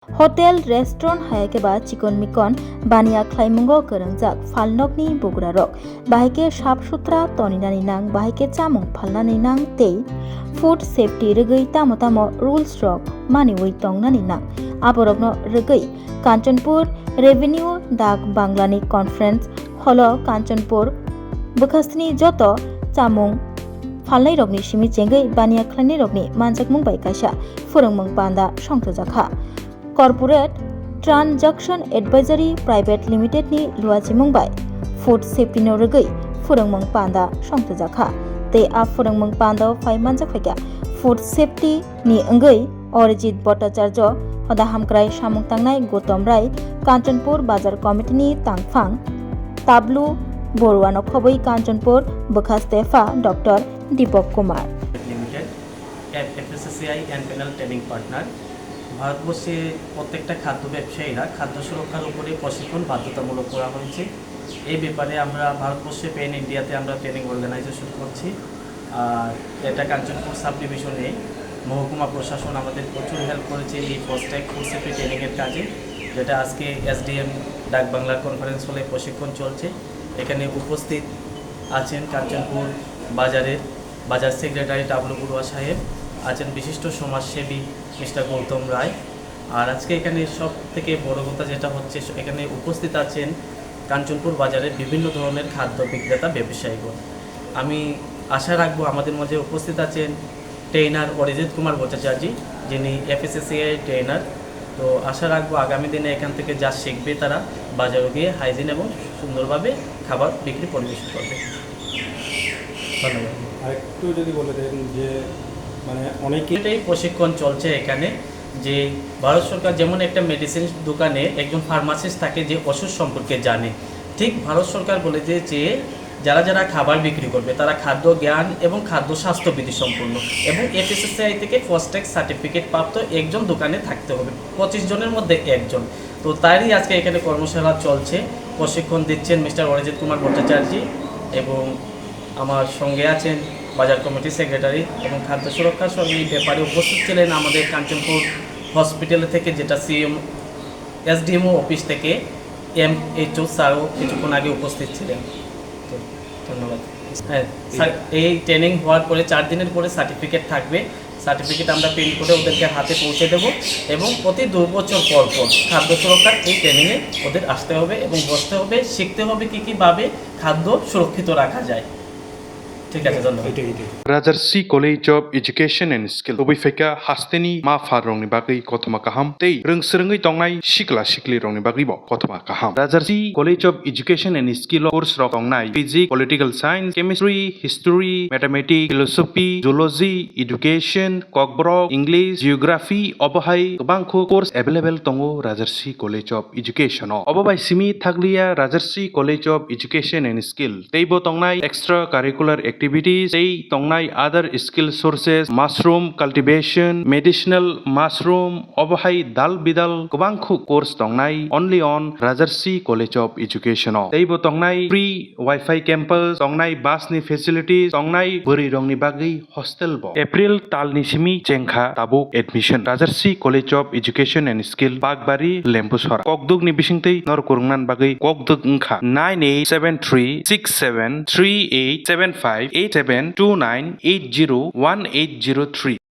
Hotel restaurant hayakeba chikon mikon bania khlaimungo korongjak falnokni bogura rok bahike sap sutra toninani nang bahike chamung phalnani nang tei food safety rwgui tamo tamo rules rok maniwi tongnani nang aborokno rwgui Kanchanpur Revenue Dak Banglani Conference holo Kanchanpur bwkhastini joto chamung phalnai rokni simi chengui bania khlainai rokni manjakmung bai kaisa phorongmung panda songthokjakha Corporate Transaction Advisory Private Limited ni luachimung bai food safety no rwgui phorongmung panda songthokjakha tei a phorongmung panda phai manjakhaika food safety ni wngui Orijit Bhattacharya hoda hamkrai samung tangnai Gotom Rai Kanchanpur Bazar Committee ni tangphang Tablu Borwa no khoboi Kanchanpur bwkhastefa Dr. Deepak Kumar Limited FSSAI and Panel Training Partner ভারতবর্ষে প্রত্যেকটা খাদ্য ব্যবসায়ীরা খাদ্য সুরক্ষার উপরে প্রশিক্ষণ বাধ্যতামূলক করা হয়েছে। এই ব্যাপারে আমরা ভারতবর্ষে পেন ইন্ডিয়াতে আমরা ট্রেনিং অর্গানাইজেশন করছি। আর এটা কাঞ্চনপুর সাব ডিভিশনে মহকুমা প্রশাসন আমাদের প্রচুর হেল্প করেছে এই ফাস্ট্যাগ ফুড সেফটি ট্রেনিংয়ের কাজে, যেটা আজকে SDM ডাক বাংলার কনফারেন্স হলে প্রশিক্ষণ চলছে। এখানে উপস্থিত আছেন কাঞ্চনপুর বাজার সেক্রেটারি টাবলু বড়ুয়া সাহেব, আছেন বিশিষ্ট সমাজসেবী মিস্টার গৌতম রায়। আর আজকে এখানে সব থেকে বড় কথা যেটা হচ্ছে, এখানে উপস্থিত আছেন কাঞ্চনপুর বাজারের বিভিন্ন ধরনের খাদ্য বিক্রেতা ব্যবসায়ীগণ। আমি আশা রাখবো আমাদের মাঝে উপস্থিত আছেন ট্রেনার অরিজিৎ কুমার ভট্টাচার্য, যিনি FSSAI ট্রেনার। তো আশা রাখবো আগামী দিনে এখান থেকে যা শিখবে তারা বাজারে গিয়ে হাইজিন এবং সুন্দরভাবে খাবার বিক্রি পরিবেশন করবে। ধন্যবাদ। আরেকটু যদি বলে দেন যে মানে অনেকেই প্রশিক্ষণ চলছে এখানে, যে ভারত সরকার যেমন একটা মেডিসিন দোকানে একজন ফার্মাসিস্ট থাকে যে ওষুধ সম্পর্কে জানে, ঠিক ভারত সরকার বলেছে যে যারা খাবার বিক্রি করবে তারা খাদ্য জ্ঞান এবং খাদ্য স্বাস্থ্যবিধি সম্পূর্ণ এবং FSSAI থেকে ফাস্ট্যাগ সার্টিফিকেট প্রাপ্ত একজন দোকানে থাকতে হবে, 25 জনের মধ্যে একজন। তো তারই আজকে এখানে কর্মশালা চলছে, প্রশিক্ষণ দিচ্ছেন মিস্টার অরিজিৎ কুমার ভট্টাচার্য এবং আমার সঙ্গে আছেন বাজার কমিটির সেক্রেটারি এবং খাদ্য সুরক্ষার সঙ্গে এই ব্যাপারে উপস্থিত ছিলেন আমাদের কাঞ্চনপুর হসপিটাল থেকে, যেটা SDMO অফিস থেকে MHO স্যারও কিছুক্ষণ আগে উপস্থিত ছিলেন। তো ধন্যবাদ। হ্যাঁ স্যার, এই ট্রেনিং হওয়ার পরে 4 দিনের পরে সার্টিফিকেট থাকবে, সার্টিফিকেট আমরা প্রিন্ট করে ওদেরকে হাতে পৌঁছে দেব এবং প্রতি 2 বছর পর খাদ্য সুরক্ষার এই ট্রেনিংয়ে ওদের আসতে হবে এবং বসতে হবে, শিখতে হবে কীভাবে খাদ্য সুরক্ষিত রাখা যায়। ঠিক আছে, ধন্যবাদ। Rajarsi College of Education and Skill Obifeka Hasteni Ma Farong ni Bagi Kotoma Kaham Tei Rungsrengi Tongnai Shikla Shikli Rong ni Bagi Bo Kotoma Kaham Rajarsi College of Education and Skill course Rong Tongnai Physics, Political Science, Chemistry, History, Mathematics, Philosophy, Zoology, Education, Kokborok, English, Geography Obohai Bangko course available Tongo Rajarsi College of Education Obobai Simi Thaglia Rajarsi College of Education and Skill Teibo Tongnai Extra Curricular Activities Tei Tongnai other skill sources mushroom cultivation medicinal mushroom obohai dal bidal kubangkhu course tongnai only on Rajarsi College of Education teibo tongnai free wifi campus tongnai bus ni facilities tongnai buri rongni bagi hostel bo April tal ni simi chengkha tabuk admission Rajarsi College of Education and Skill Bagbari Lempusora kokduk ni bisingtei nor kurungnan bagi kokduk ungkha 98736738758729801803